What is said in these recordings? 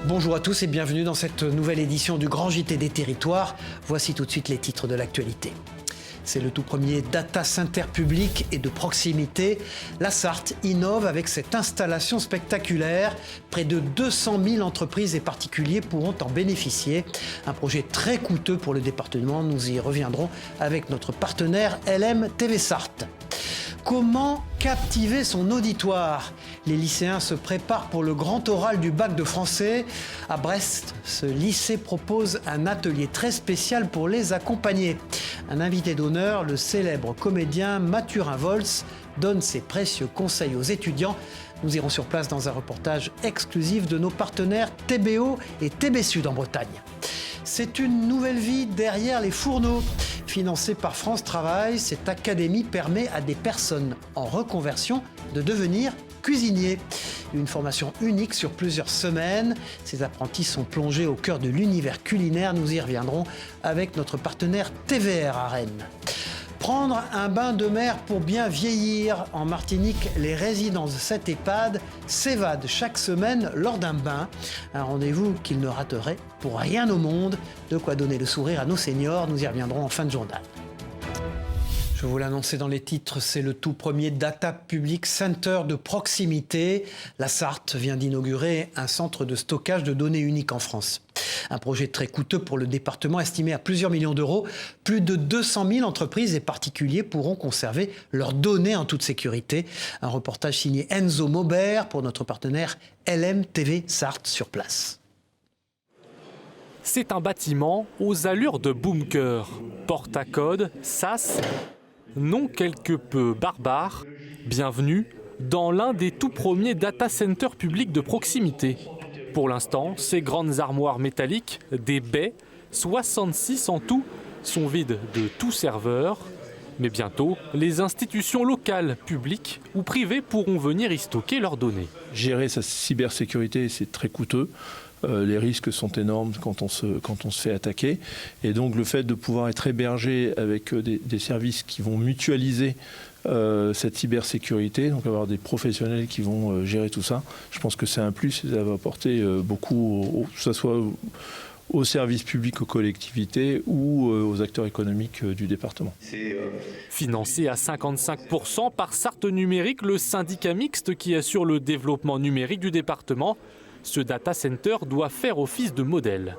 Bonjour à tous et bienvenue dans cette nouvelle édition du Grand JT des Territoires. Voici tout de suite les titres de l'actualité. C'est le tout premier data center public et de proximité. La Sarthe innove avec cette installation spectaculaire. Près de 200 000 entreprises et particuliers pourront en bénéficier. Un projet très coûteux pour le département. Nous y reviendrons avec notre partenaire LM TV Sarthe. Comment captiver son auditoire ? Les lycéens se préparent pour le grand oral du bac de français. À Brest, ce lycée propose un atelier très spécial pour les accompagner. Un invité d'honneur, le célèbre comédien Mathurin Volz, donne ses précieux conseils aux étudiants. Nous irons sur place dans un reportage exclusif de nos partenaires TBO et TB Sud en Bretagne. C'est une nouvelle vie derrière les fourneaux. Financée par France Travail, cette académie permet à des personnes en reconversion de devenir cuisiniers. Une formation unique sur plusieurs semaines. Ces apprentis sont plongés au cœur de l'univers culinaire. Nous y reviendrons avec notre partenaire TVR à Rennes. Prendre un bain de mer pour bien vieillir. En Martinique, les résidents de cette EHPAD s'évadent chaque semaine lors d'un bain. Un rendez-vous qu'ils ne rateraient pour rien au monde. De quoi donner le sourire à nos seniors. Nous y reviendrons en fin de journal. Je vous l'annonçais dans les titres, c'est le tout premier Data Public Center de proximité. La Sarthe vient d'inaugurer un centre de stockage de données unique en France. Un projet très coûteux pour le département, estimé à plusieurs millions d'euros. Plus de 200 000 entreprises et particuliers pourront conserver leurs données en toute sécurité. Un reportage signé Enzo Maubert pour notre partenaire LM TV Sarthe sur place. C'est un bâtiment aux allures de bunker. Porte à code, SAS, nom quelque peu barbare. Bienvenue dans l'un des tout premiers data centers publics de proximité. Pour l'instant, ces grandes armoires métalliques, des baies, 66 en tout, sont vides de tout serveur. Mais bientôt, les institutions locales, publiques ou privées pourront venir y stocker leurs données. Gérer sa cybersécurité, c'est très coûteux. Les risques sont énormes quand on se fait attaquer. Et donc le fait de pouvoir être hébergé avec des services qui vont mutualiser cette cybersécurité, donc avoir des professionnels qui vont gérer tout ça, je pense que c'est un plus et ça va apporter beaucoup, que ce soit aux services publics, aux collectivités ou aux acteurs économiques du département. Financé à 55% par Sarthe Numérique, le syndicat mixte qui assure le développement numérique du département, ce data center doit faire office de modèle.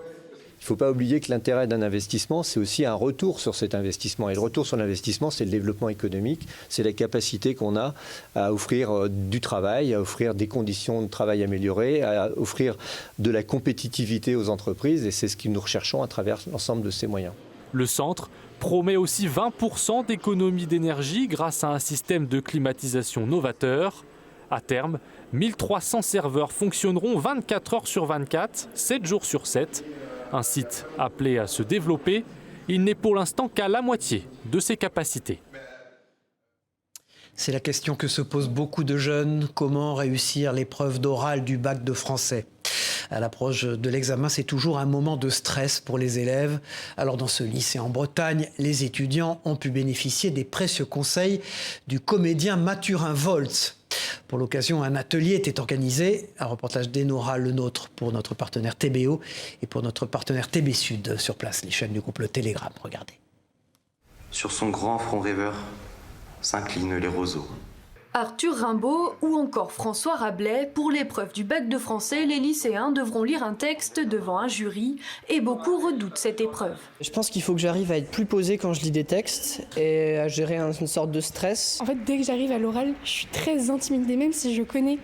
Il ne faut pas oublier que l'intérêt d'un investissement, c'est aussi un retour sur cet investissement. Et le retour sur l'investissement, c'est le développement économique, c'est la capacité qu'on a à offrir du travail, à offrir des conditions de travail améliorées, à offrir de la compétitivité aux entreprises. Et c'est ce que nous recherchons à travers l'ensemble de ces moyens. Le centre promet aussi 20% d'économie d'énergie grâce à un système de climatisation novateur. À terme, 1300 serveurs fonctionneront 24 heures sur 24, 7 jours sur 7. Un site appelé à se développer, il n'est pour l'instant qu'à la moitié de ses capacités. C'est la question que se posent beaucoup de jeunes. Comment réussir l'épreuve d'oral du bac de français ? À l'approche de l'examen, c'est toujours un moment de stress pour les élèves. Alors dans ce lycée en Bretagne, les étudiants ont pu bénéficier des précieux conseils du comédien Mathurin Volz. Pour l'occasion, un atelier était organisé, un reportage d'Enora Le Nôtre pour notre partenaire TBO et pour notre partenaire TB Sud sur place, les chaînes du groupe Le Télégramme. Regardez. Sur son grand front rêveur s'inclinent les roseaux. Arthur Rimbaud ou encore François Rabelais, pour l'épreuve du bac de français, les lycéens devront lire un texte devant un jury et beaucoup redoutent cette épreuve. Je pense qu'il faut que j'arrive à être plus posé quand je lis des textes et à gérer une sorte de stress. En fait, dès que j'arrive à l'oral, je suis très intimidée, même si je connais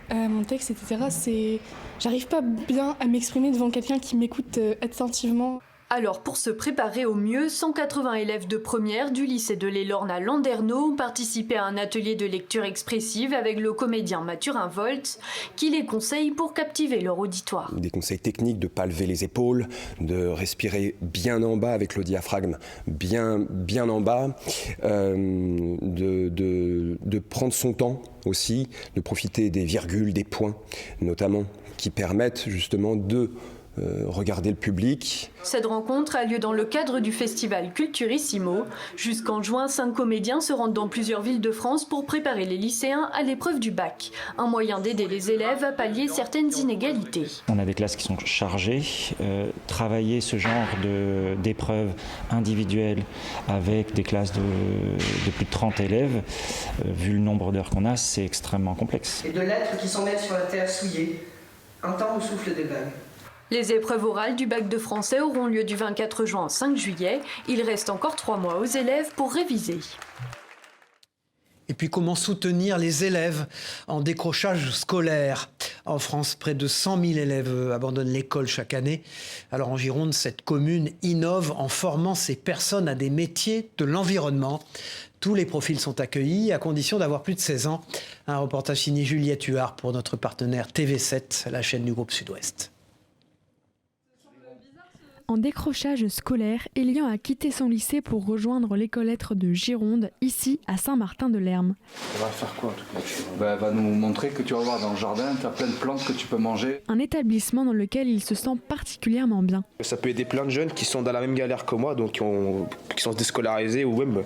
mon texte, etc. J'arrive pas bien à m'exprimer devant quelqu'un qui m'écoute attentivement. Alors pour se préparer au mieux, 180 élèves de première du lycée de l'Elorne à Landerneau ont participé à un atelier de lecture expressive avec le comédien Mathurin Volz qui les conseille pour captiver leur auditoire. Des conseils techniques de ne pas lever les épaules, de respirer bien en bas avec le diaphragme bien en bas, de prendre son temps aussi, de profiter des virgules, des points notamment, qui permettent justement de regarder le public. Cette rencontre a lieu dans le cadre du festival Culturissimo. Jusqu'en juin, 5 comédiens se rendent dans plusieurs villes de France pour préparer les lycéens à l'épreuve du bac. Un moyen d'aider les élèves à pallier certaines inégalités. On a des classes qui sont chargées. Travailler ce genre d'épreuves individuelles avec des classes de plus de 30 élèves, vu le nombre d'heures qu'on a, c'est extrêmement complexe. Et de lettres qui s'en mettent sur la terre souillée, un temps où soufflent des vagues. Les épreuves orales du bac de français auront lieu du 24 juin au 5 juillet. Il reste encore 3 mois aux élèves pour réviser. Et puis comment soutenir les élèves en décrochage scolaire ? En France, près de 100 000 élèves abandonnent l'école chaque année. Alors en Gironde, cette commune innove en formant ces personnes à des métiers de l'environnement. Tous les profils sont accueillis à condition d'avoir plus de 16 ans. Un reportage signé Juliette Huard pour notre partenaire TV7, la chaîne du groupe Sud-Ouest. En décrochage scolaire, Elian a quitté son lycée pour rejoindre l'école-lettres de Gironde, ici à Saint-Martin-de-Lerme. Elle va faire quoi en tout cas? Elle va nous montrer que tu vas voir dans le jardin, tu as plein de plantes que tu peux manger. Un établissement dans lequel il se sent particulièrement bien. Ça peut aider plein de jeunes qui sont dans la même galère que moi, donc qui sont déscolarisés ou même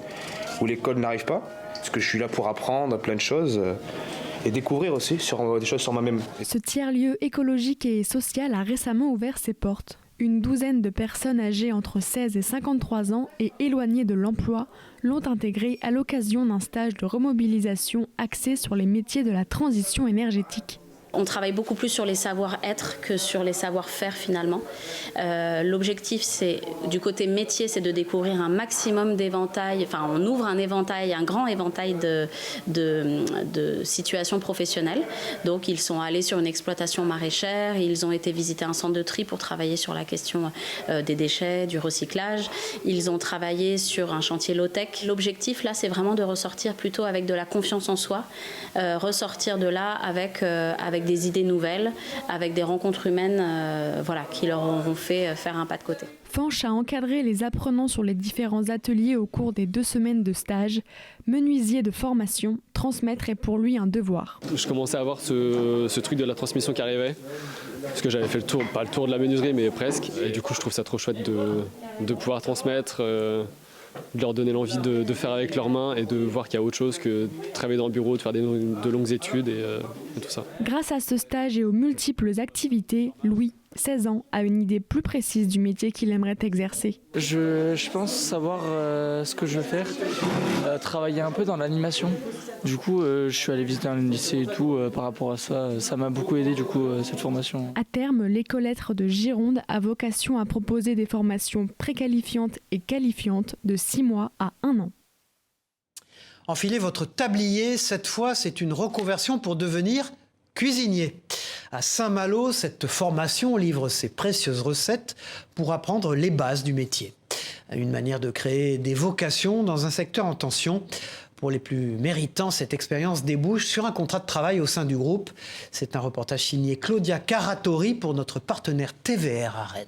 où l'école n'arrive pas. Parce que je suis là pour apprendre plein de choses et découvrir aussi des choses sur moi-même. Ce tiers-lieu écologique et social a récemment ouvert ses portes. Une douzaine de personnes âgées entre 16 et 53 ans et éloignées de l'emploi l'ont intégré à l'occasion d'un stage de remobilisation axé sur les métiers de la transition énergétique. On travaille beaucoup plus sur les savoir-être que sur les savoir-faire finalement. L'objectif, c'est du côté métier, c'est de découvrir un maximum d'éventails. Enfin, on ouvre un grand éventail de situations professionnelles. Donc, ils sont allés sur une exploitation maraîchère, ils ont été visiter un centre de tri pour travailler sur la question des déchets, du recyclage. Ils ont travaillé sur un chantier low-tech. L'objectif, là, c'est vraiment de ressortir plutôt avec de la confiance en soi, ressortir de là avec des idées nouvelles, avec des rencontres humaines qui leur auront fait faire un pas de côté. Fanch a encadré les apprenants sur les différents ateliers au cours des 2 semaines de stage. Menuisier de formation, transmettre est pour lui un devoir. Je commençais à avoir ce truc de la transmission qui arrivait, parce que j'avais fait pas le tour de la menuiserie, mais presque. Et du coup, je trouve ça trop chouette de pouvoir transmettre, de leur donner l'envie de faire avec leurs mains et de voir qu'il y a autre chose que de travailler dans le bureau, de faire de longues études et tout ça. Grâce à ce stage et aux multiples activités, Louis, 16 ans, a une idée plus précise du métier qu'il aimerait exercer. Je pense savoir ce que je veux faire, travailler un peu dans l'animation. Du coup, je suis allé visiter un lycée et tout par rapport à ça. Ça m'a beaucoup aidé, du coup, cette formation. À terme, l'école-lettres de Gironde a vocation à proposer des formations préqualifiantes et qualifiantes de 6 mois à 1 an. Enfilez votre tablier, cette fois c'est une reconversion pour devenir cuisinier. À Saint-Malo, cette formation livre ses précieuses recettes pour apprendre les bases du métier. Une manière de créer des vocations dans un secteur en tension. Pour les plus méritants, cette expérience débouche sur un contrat de travail au sein du groupe. C'est un reportage signé Claudia Caratori pour notre partenaire TVR à Rennes.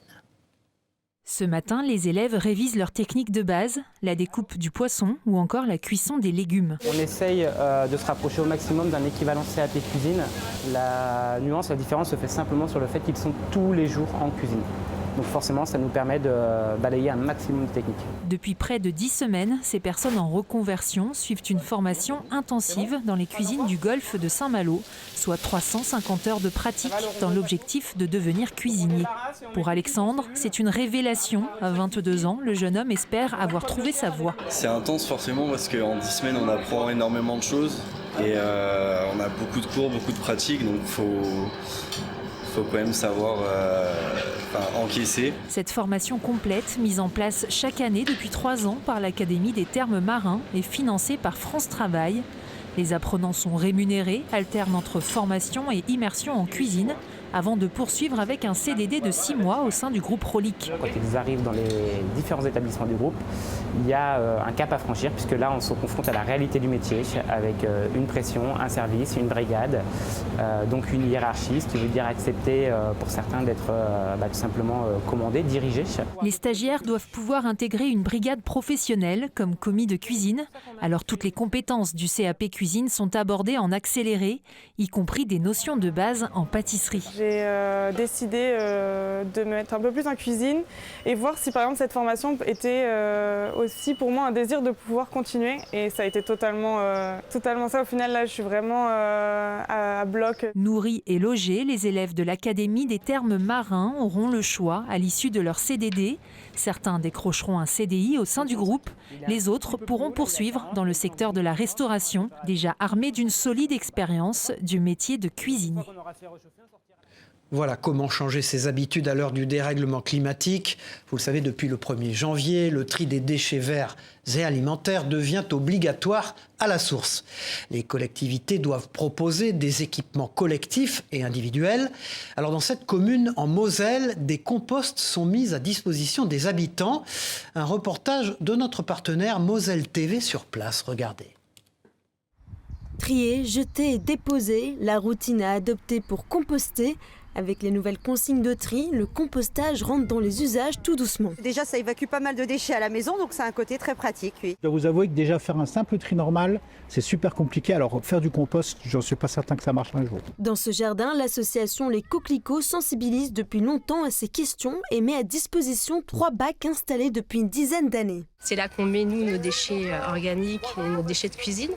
Ce matin, les élèves révisent leurs techniques de base, la découpe du poisson ou encore la cuisson des légumes. On essaye de se rapprocher au maximum d'un équivalent CAP cuisine. La nuance, la différence se fait simplement sur le fait qu'ils sont tous les jours en cuisine. Donc forcément, ça nous permet de balayer un maximum de techniques. Depuis près de 10 semaines, ces personnes en reconversion suivent une formation intensive dans les cuisines du golfe de Saint-Malo, soit 350 heures de pratique dans l'objectif de devenir cuisinier. Pour Alexandre, c'est une révélation. À 22 ans, le jeune homme espère avoir trouvé sa voie. C'est intense forcément parce qu'en 10 semaines, on apprend énormément de choses et on a beaucoup de cours, beaucoup de pratiques, donc faut quand même savoir encaisser. Cette formation complète, mise en place chaque année depuis 3 ans par l'Académie des termes marins, est financée par France Travail. Les apprenants sont rémunérés, alternent entre formation et immersion en cuisine, avant de poursuivre avec un CDD de 6 mois au sein du groupe Rolic. Quand ils arrivent dans les différents établissements du groupe, il y a un cap à franchir, puisque là on se confronte à la réalité du métier, avec une pression, un service, une brigade, donc une hiérarchie, ce qui veut dire accepter pour certains d'être tout simplement commandés, dirigés. Les stagiaires doivent pouvoir intégrer une brigade professionnelle comme commis de cuisine, alors toutes les compétences du CAP cuisine sont abordées en accéléré, y compris des notions de base en pâtisserie. j'ai décidé de me mettre un peu plus en cuisine et voir si par exemple cette formation était aussi pour moi un désir de pouvoir continuer. Et ça a été totalement ça. Au final, là, je suis vraiment à bloc. Nourris et logés, les élèves de l'Académie des Thermes Marins auront le choix à l'issue de leur CDD. Certains décrocheront un CDI au sein du groupe. Les autres pourront poursuivre dans le secteur de la restauration, déjà armés d'une solide expérience du métier de cuisinier. Voilà comment changer ses habitudes à l'heure du dérèglement climatique. Vous le savez, depuis le 1er janvier, le tri des déchets verts et alimentaires devient obligatoire à la source. Les collectivités doivent proposer des équipements collectifs et individuels. Alors dans cette commune en Moselle, des composts sont mis à disposition des habitants. Un reportage de notre partenaire Moselle TV sur place. Regardez. Trier, jeter et déposer, la routine à adopter pour composter. Avec les nouvelles consignes de tri, le compostage rentre dans les usages tout doucement. Déjà, ça évacue pas mal de déchets à la maison, donc c'est un côté très pratique, oui. Je dois vous avouer que déjà faire un simple tri normal, c'est super compliqué. Alors faire du compost, je ne suis pas certain que ça marche un jour. Dans ce jardin, l'association Les Coquelicots sensibilise depuis longtemps à ces questions et met à disposition 3 bacs installés depuis une dizaine d'années. C'est là qu'on met, nous, nos déchets organiques et nos déchets de cuisine.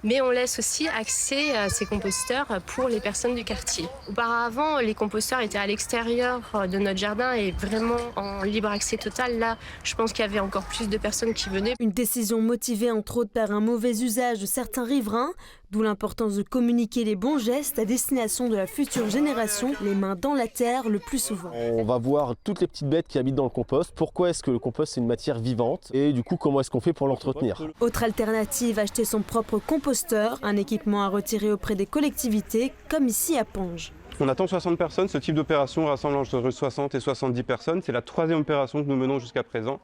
Mais on laisse aussi accès à ces composteurs pour les personnes du quartier. Auparavant, les composteurs étaient à l'extérieur de notre jardin et vraiment en libre accès total. Là, je pense qu'il y avait encore plus de personnes qui venaient. Une décision motivée entre autres par un mauvais usage de certains riverains, d'où l'importance de communiquer les bons gestes à destination de la future génération, les mains dans la terre le plus souvent. On va voir toutes les petites bêtes qui habitent dans le compost. Pourquoi est-ce que le compost c'est une matière vivante et du coup comment est-ce qu'on fait pour l'entretenir? Autre alternative, acheter son propre composteur, un équipement à retirer auprès des collectivités, comme ici à Pange. On attend 60 personnes, ce type d'opération rassemble entre 60 et 70 personnes. C'est la 3e opération que nous menons jusqu'à présent,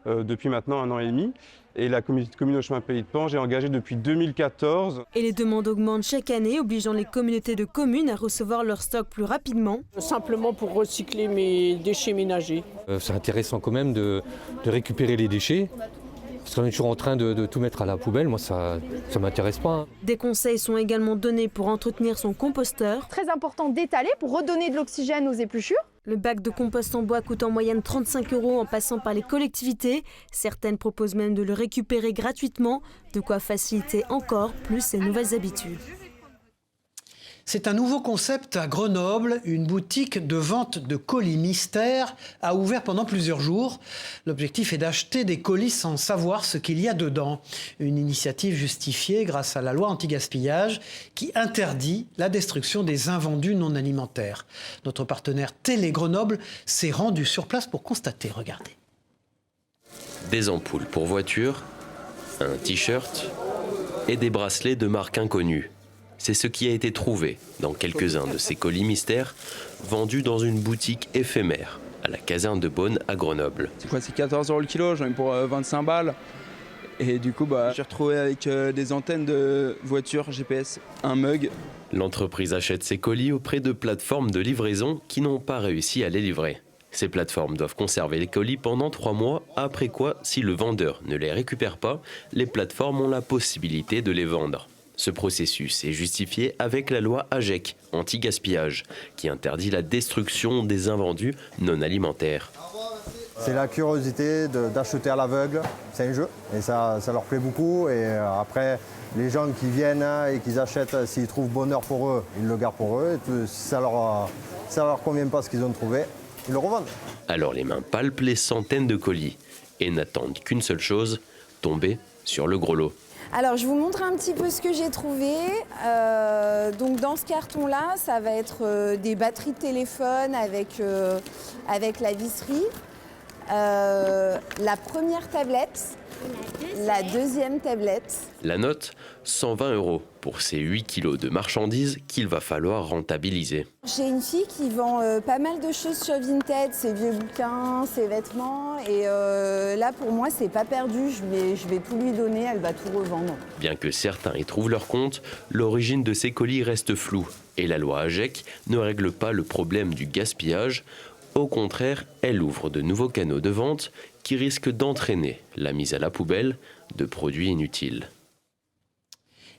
depuis maintenant 1 an et demi. Et la communauté commune au chemin Pays de Pange est engagée depuis 2014. Et les demandes augmentent chaque année, obligeant les communautés de communes à recevoir leur stock plus rapidement. Simplement pour recycler mes déchets ménagers. C'est intéressant quand même de récupérer les déchets. Parce qu'on est toujours en train de tout mettre à la poubelle, moi ça m'intéresse pas. Des conseils sont également donnés pour entretenir son composteur. Très important d'étaler pour redonner de l'oxygène aux épluchures. Le bac de compost en bois coûte en moyenne 35 € en passant par les collectivités. Certaines proposent même de le récupérer gratuitement, de quoi faciliter encore plus ces nouvelles habitudes. C'est un nouveau concept à Grenoble. Une boutique de vente de colis mystères a ouvert pendant plusieurs jours. L'objectif est d'acheter des colis sans savoir ce qu'il y a dedans. Une initiative justifiée grâce à la loi anti-gaspillage qui interdit la destruction des invendus non alimentaires. Notre partenaire Télé Grenoble s'est rendu sur place pour constater. Regardez. Des ampoules pour voiture, un t-shirt et des bracelets de marque inconnue. C'est ce qui a été trouvé dans quelques-uns de ces colis mystères vendus dans une boutique éphémère à la caserne de Beaune à Grenoble. C'est quoi, c'est 14 € le kilo, j'en ai pour 25 balles. Et du coup, j'ai retrouvé avec des antennes de voiture GPS, un mug. L'entreprise achète ces colis auprès de plateformes de livraison qui n'ont pas réussi à les livrer. Ces plateformes doivent conserver les colis pendant 3 mois, après quoi, si le vendeur ne les récupère pas, les plateformes ont la possibilité de les vendre. Ce processus est justifié avec la loi AGEC, anti-gaspillage, qui interdit la destruction des invendus non alimentaires. C'est la curiosité d'acheter à l'aveugle, c'est un jeu, et ça leur plaît beaucoup. Et après, les gens qui viennent et qui achètent, s'ils trouvent bonheur pour eux, ils le gardent pour eux. Et si ça leur convient pas ce qu'ils ont trouvé, ils le revendent. Alors les mains palpent les centaines de colis et n'attendent qu'une seule chose, tomber sur le gros lot. Alors je vous montre un petit peu ce que j'ai trouvé. Donc dans ce carton-là, ça va être des batteries de téléphone avec la visserie, la première tablette, la deuxième tablette. La note, 120 € pour ces 8 kilos de marchandises qu'il va falloir rentabiliser. J'ai une fille qui vend pas mal de choses sur Vinted, ses vieux bouquins, ses vêtements. Et là, pour moi, c'est pas perdu. Je vais tout lui donner, elle va tout revendre. Bien que certains y trouvent leur compte, l'origine de ces colis reste floue. Et la loi AGEC ne règle pas le problème du gaspillage. Au contraire, elle ouvre de nouveaux canaux de vente qui risquent d'entraîner la mise à la poubelle de produits inutiles.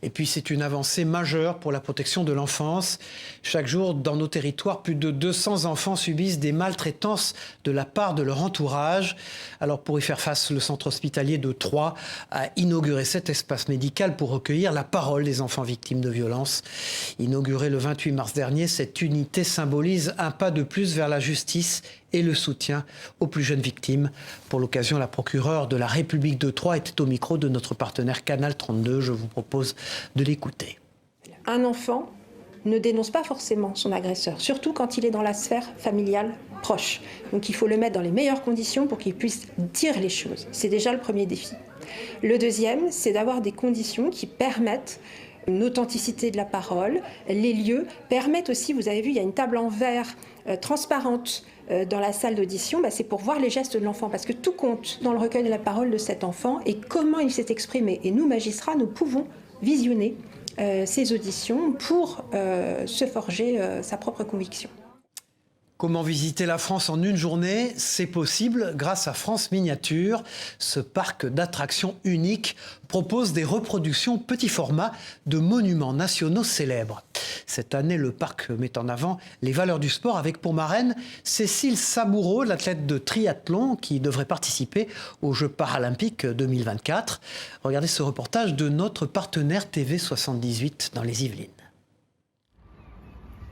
Et puis c'est une avancée majeure pour la protection de l'enfance. Chaque jour, dans nos territoires, plus de 200 enfants subissent des maltraitances de la part de leur entourage. Alors pour y faire face, le centre hospitalier de Troyes a inauguré cet espace médical pour recueillir la parole des enfants victimes de violences. Inauguré le 28 mars dernier, cette unité symbolise un pas de plus vers la justice et le soutien aux plus jeunes victimes. Pour l'occasion, la procureure de la République de Troyes était au micro de notre partenaire Canal 32. Je vous propose de l'écouter. Un enfant ne dénonce pas forcément son agresseur, surtout quand il est dans la sphère familiale proche. Donc il faut le mettre dans les meilleures conditions pour qu'il puisse dire les choses. C'est déjà le premier défi. Le deuxième, c'est d'avoir des conditions qui permettent une authenticité de la parole. Les lieux permettent aussi, vous avez vu, il y a une table en verre transparente dans la salle d'audition, c'est pour voir les gestes de l'enfant, parce que tout compte dans le recueil de la parole de cet enfant et comment il s'est exprimé. Et nous, magistrats, nous pouvons visionner ces auditions pour se forger sa propre conviction. Comment visiter la France en une journée? C'est possible grâce à France Miniature. Ce parc d'attractions unique propose des reproductions petit format de monuments nationaux célèbres. Cette année, le parc met en avant les valeurs du sport avec pour marraine Cécile Saboureau, l'athlète de triathlon qui devrait participer aux Jeux paralympiques 2024. Regardez ce reportage de notre partenaire TV78 dans les Yvelines.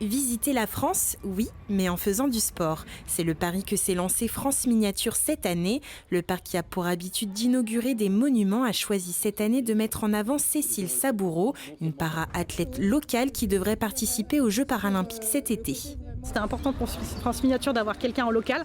Visiter la France, oui, mais en faisant du sport. C'est le pari que s'est lancé France Miniature cette année. Le parc qui a pour habitude d'inaugurer des monuments a choisi cette année de mettre en avant Cécile Saboureau, une para-athlète locale qui devrait participer aux Jeux paralympiques cet été. C'était important pour France Miniature d'avoir quelqu'un en local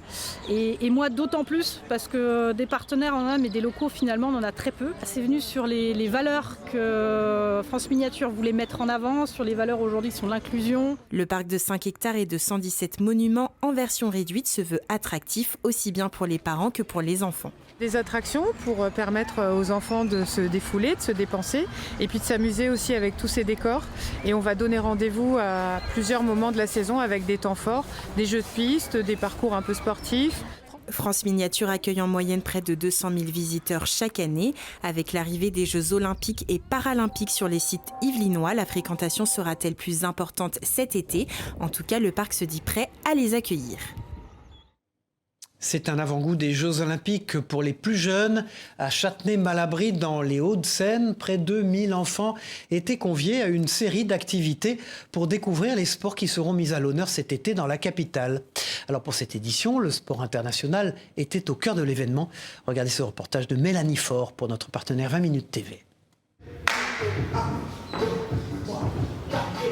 et moi d'autant plus parce que des partenaires on en a mais des locaux finalement on en a très peu. C'est venu sur les valeurs que France Miniature voulait mettre en avant, sur les valeurs aujourd'hui qui sont l'inclusion. Le parc de 5 hectares et de 117 monuments en version réduite se veut attractif aussi bien pour les parents que pour les enfants. Des attractions pour permettre aux enfants de se défouler, de se dépenser et puis de s'amuser aussi avec tous ces décors. Et on va donner rendez-vous à plusieurs moments de la saison avec des temps forts, des jeux de piste, des parcours un peu sportifs. France Miniature accueille en moyenne près de 200 000 visiteurs chaque année. Avec l'arrivée des Jeux olympiques et paralympiques sur les sites yvelinois, la fréquentation sera-t-elle plus importante cet été? En tout cas, le parc se dit prêt à les accueillir. C'est un avant-goût des Jeux Olympiques pour les plus jeunes. À Châtenay-Malabry, dans les Hauts-de-Seine, près de 1000 enfants étaient conviés à une série d'activités pour découvrir les sports qui seront mis à l'honneur cet été dans la capitale. Alors pour cette édition, le sport international était au cœur de l'événement. Regardez ce reportage de Mélanie Faure pour notre partenaire 20 Minutes TV.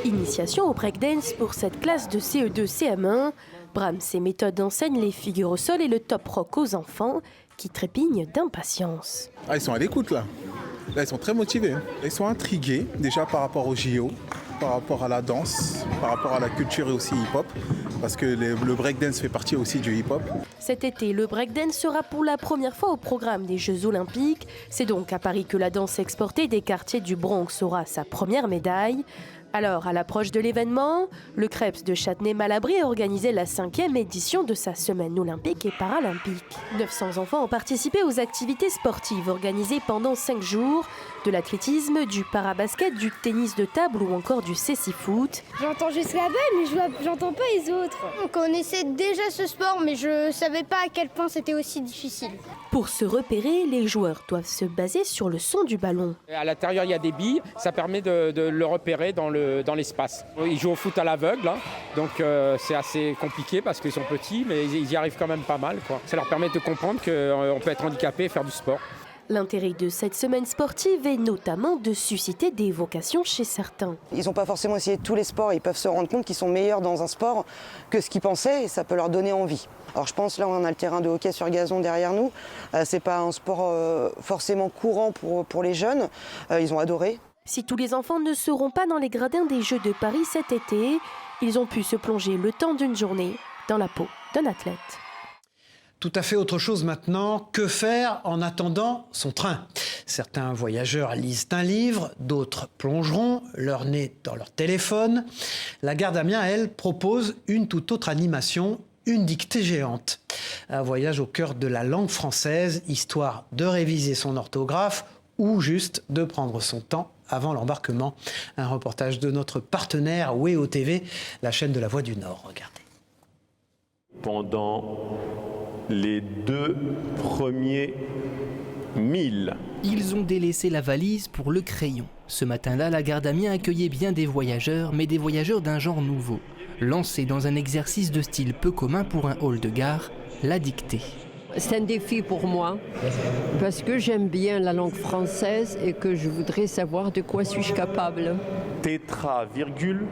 Initiation au breakdance pour cette classe de CE2-CM1. Brahms et méthodes enseignent les figures au sol et le top rock aux enfants qui trépignent d'impatience. Ils sont à l'écoute là. Là, ils sont très motivés. Ils sont intrigués déjà par rapport au JO, par rapport à la danse, par rapport à la culture et aussi hip-hop, parce que le breakdance fait partie aussi du hip-hop. Cet été, le breakdance sera pour la première fois au programme des Jeux Olympiques. C'est donc à Paris que la danse exportée des quartiers du Bronx aura sa première médaille. Alors, à l'approche de l'événement, le Krebs de Châtenay-Malabry a organisé la 5e édition de sa semaine olympique et paralympique. 900 enfants ont participé aux activités sportives organisées pendant 5 jours, de l'athlétisme, du parabasket, du tennis de table ou encore du cécifoot. J'entends juste la balle, mais j'entends pas les autres. On connaissait déjà ce sport, mais je savais pas à quel point c'était aussi difficile. Pour se repérer, les joueurs doivent se baser sur le son du ballon. À l'intérieur, il y a des billes, ça permet de le repérer dans l'espace. Ils jouent au foot à l'aveugle, donc c'est assez compliqué parce qu'ils sont petits, mais ils y arrivent quand même pas mal, quoi. Ça leur permet de comprendre qu'on peut être handicapé et faire du sport. L'intérêt de cette semaine sportive est notamment de susciter des vocations chez certains. Ils n'ont pas forcément essayé tous les sports, ils peuvent se rendre compte qu'ils sont meilleurs dans un sport que ce qu'ils pensaient et ça peut leur donner envie. Alors je pense là on a le terrain de hockey sur gazon derrière nous, c'est pas un sport forcément courant pour les jeunes, ils ont adoré. Si tous les enfants ne seront pas dans les gradins des Jeux de Paris cet été, ils ont pu se plonger le temps d'une journée dans la peau d'un athlète. Tout à fait autre chose maintenant. Que faire en attendant son train? Certains voyageurs lisent un livre, d'autres plongeront leur nez dans leur téléphone. La gare d'Amiens, elle, propose une toute autre animation, une dictée géante. Un voyage au cœur de la langue française, histoire de réviser son orthographe ou juste de prendre son temps avant l'embarquement. Un reportage de notre partenaire WEO TV, la chaîne de la Voix du Nord. Regardez. Pendant les 2 premiers 1000. Ils ont délaissé la valise pour le crayon. Ce matin-là, la gare d'Amiens accueillait bien des voyageurs, mais des voyageurs d'un genre nouveau. Lancés dans un exercice de style peu commun pour un hall de gare, la dictée. C'est un défi pour moi, parce que j'aime bien la langue française et que je voudrais savoir de quoi suis-je capable. Tétra, virgule,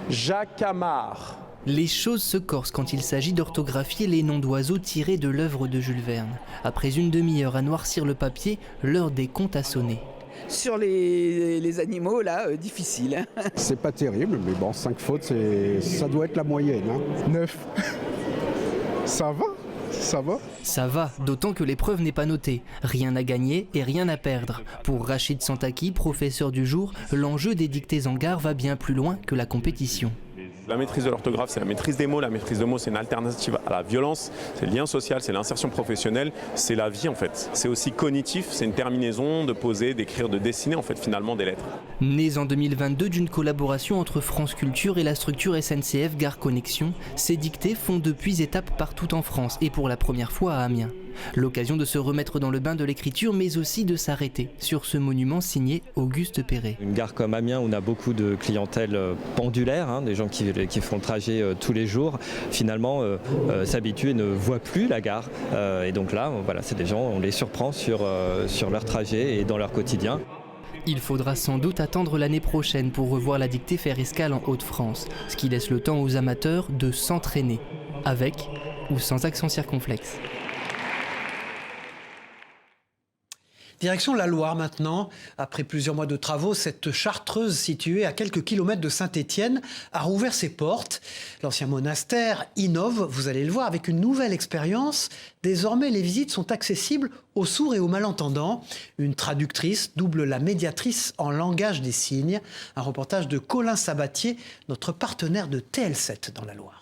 Jacamar. Les choses se corsent quand il s'agit d'orthographier les noms d'oiseaux tirés de l'œuvre de Jules Verne. Après une demi-heure à noircir le papier, l'heure des comptes a sonné. Sur les animaux, là, difficile. C'est pas terrible, mais bon, 5 fautes, ça doit être la moyenne. 9. Ça va ? Ça va, d'autant que l'épreuve n'est pas notée. Rien à gagner et rien à perdre. Pour Rachid Santaki, professeur du jour, l'enjeu des dictées en gare va bien plus loin que la compétition. La maîtrise de l'orthographe, c'est la maîtrise des mots. La maîtrise de mots, c'est une alternative à la violence. C'est le lien social, c'est l'insertion professionnelle. C'est la vie, en fait. C'est aussi cognitif. C'est une terminaison de poser, d'écrire, de dessiner, en fait, finalement, des lettres. Nés en 2022 d'une collaboration entre France Culture et la structure SNCF Gare Connexion, ces dictées font depuis étape partout en France et pour la première fois à Amiens. L'occasion de se remettre dans le bain de l'écriture, mais aussi de s'arrêter sur ce monument signé Auguste Perret. Une gare comme Amiens, on a beaucoup de clientèle pendulaire, des gens qui font le trajet tous les jours, finalement s'habituent et ne voient plus la gare. Et donc là, voilà, c'est des gens, on les surprend sur leur trajet et dans leur quotidien. Il faudra sans doute attendre l'année prochaine pour revoir la dictée faire escale en Hauts-de-France, ce qui laisse le temps aux amateurs de s'entraîner, avec ou sans accent circonflexe. Direction la Loire maintenant. Après plusieurs mois de travaux, cette chartreuse située à quelques kilomètres de Saint-Étienne a rouvert ses portes. L'ancien monastère innove, vous allez le voir, avec une nouvelle expérience. Désormais, les visites sont accessibles aux sourds et aux malentendants. Une traductrice double la médiatrice en langage des signes. Un reportage de Colin Sabatier, notre partenaire de TL7 dans la Loire.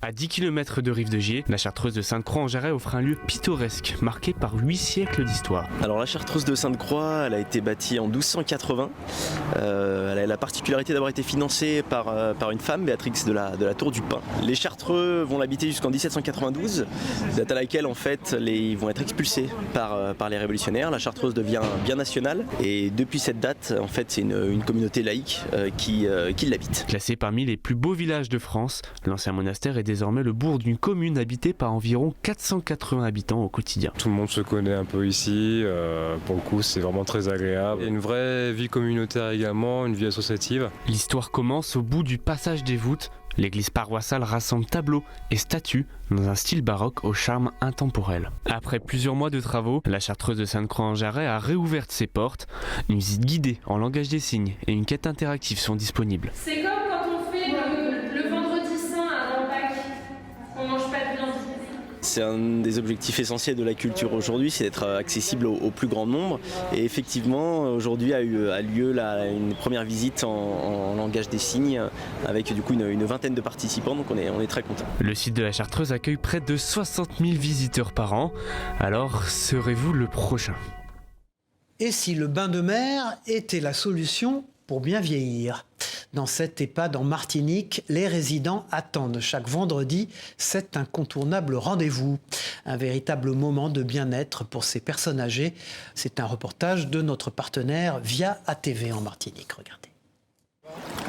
À 10 km de Rive-de-Gier, la chartreuse de Sainte-Croix-en-Jarret offre un lieu pittoresque, marqué par 8 siècles d'histoire. Alors la chartreuse de Sainte-Croix, elle a été bâtie en 1280. Elle a la particularité d'avoir été financée par une femme, Béatrix de la Tour du Pin. Les Chartreux vont l'habiter jusqu'en 1792, date à laquelle en fait ils vont être expulsés par les révolutionnaires. La chartreuse devient bien nationale et depuis cette date, en fait, c'est une communauté laïque qui l'habite. Classé parmi les plus beaux villages de France, l'ancien monastère est désormais le bourg d'une commune habitée par environ 480 habitants au quotidien. Tout le monde se connaît un peu ici, pour le coup c'est vraiment très agréable. Il y a une vraie vie communautaire également, une vie associative. L'histoire commence au bout du passage des voûtes. L'église paroissiale rassemble tableaux et statues dans un style baroque au charme intemporel. Après plusieurs mois de travaux, la chartreuse de Sainte-Croix-en-Jarret a réouvert ses portes. Une visite guidée en langage des signes et une quête interactive sont disponibles. C'est comme quand on fait le vendredi saint avant Pâques, on mange pas de viande. C'est un des objectifs essentiels de la culture aujourd'hui, c'est d'être accessible au plus grand nombre. Et effectivement, aujourd'hui a lieu une première visite en langage des signes avec du coup une vingtaine de participants, donc on est très contents. Le site de la Chartreuse accueille près de 60 000 visiteurs par an. Alors, serez-vous le prochain ? Et si le bain de mer était la solution pour bien vieillir ? Dans cette EHPAD en Martinique, les résidents attendent chaque vendredi cet incontournable rendez-vous. Un véritable moment de bien-être pour ces personnes âgées. C'est un reportage de notre partenaire Via ATV en Martinique. Regardez.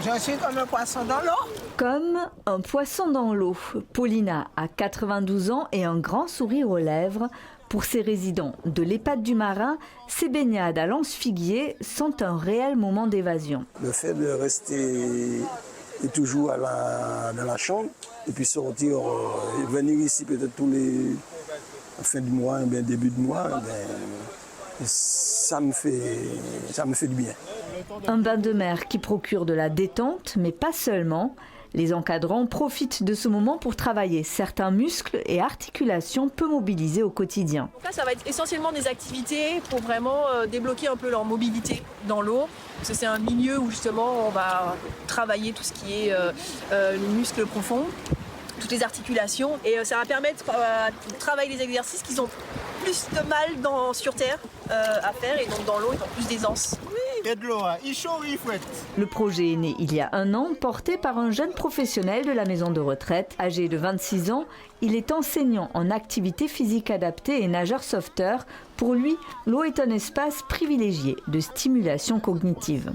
Je suis comme un poisson dans l'eau. Comme un poisson dans l'eau. Paulina a 92 ans et un grand sourire aux lèvres. Pour ces résidents de l'EHPAD du Marin, ces baignades à Lance-Figuier sont un réel moment d'évasion. Le fait de rester toujours dans la chambre et puis sortir, venir ici peut-être tous les fin du mois, bien début de mois, ça me fait du bien. Un bain de mer qui procure de la détente, mais pas seulement. Les encadrants profitent de ce moment pour travailler certains muscles et articulations peu mobilisés au quotidien. Là, ça va être essentiellement des activités pour vraiment débloquer un peu leur mobilité dans l'eau. Parce que c'est un milieu où justement on va travailler tout ce qui est les muscles profonds, toutes les articulations. Et ça va permettre de travailler des exercices qui ont plus de mal sur terre à faire et donc dans l'eau ils ont plus d'aisance. Oui. Le projet est né il y a 1 an, porté par un jeune professionnel de la maison de retraite. Âgé de 26 ans, il est enseignant en activité physique adaptée et nageur sauveteur. Pour lui, l'eau est un espace privilégié de stimulation cognitive.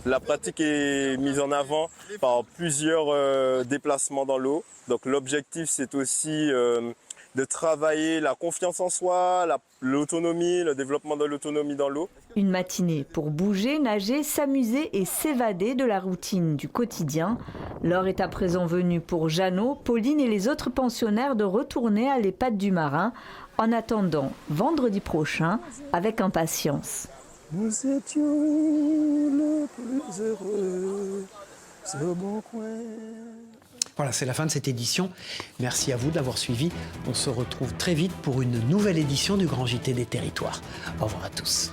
La pratique est mise en avant par plusieurs déplacements dans l'eau. Donc l'objectif, c'est aussi de travailler la confiance en soi, l'autonomie, le développement de l'autonomie dans l'eau. Une matinée pour bouger, nager, s'amuser et s'évader de la routine du quotidien. L'heure est à présent venue pour Jeannot, Pauline et les autres pensionnaires de retourner à l'EHPAD du Marin en attendant vendredi prochain avec impatience. Nous étions le plus heureux, ce bon coin. Voilà, c'est la fin de cette édition. Merci à vous de l'avoir suivi. On se retrouve très vite pour une nouvelle édition du Grand JT des Territoires. Au revoir à tous.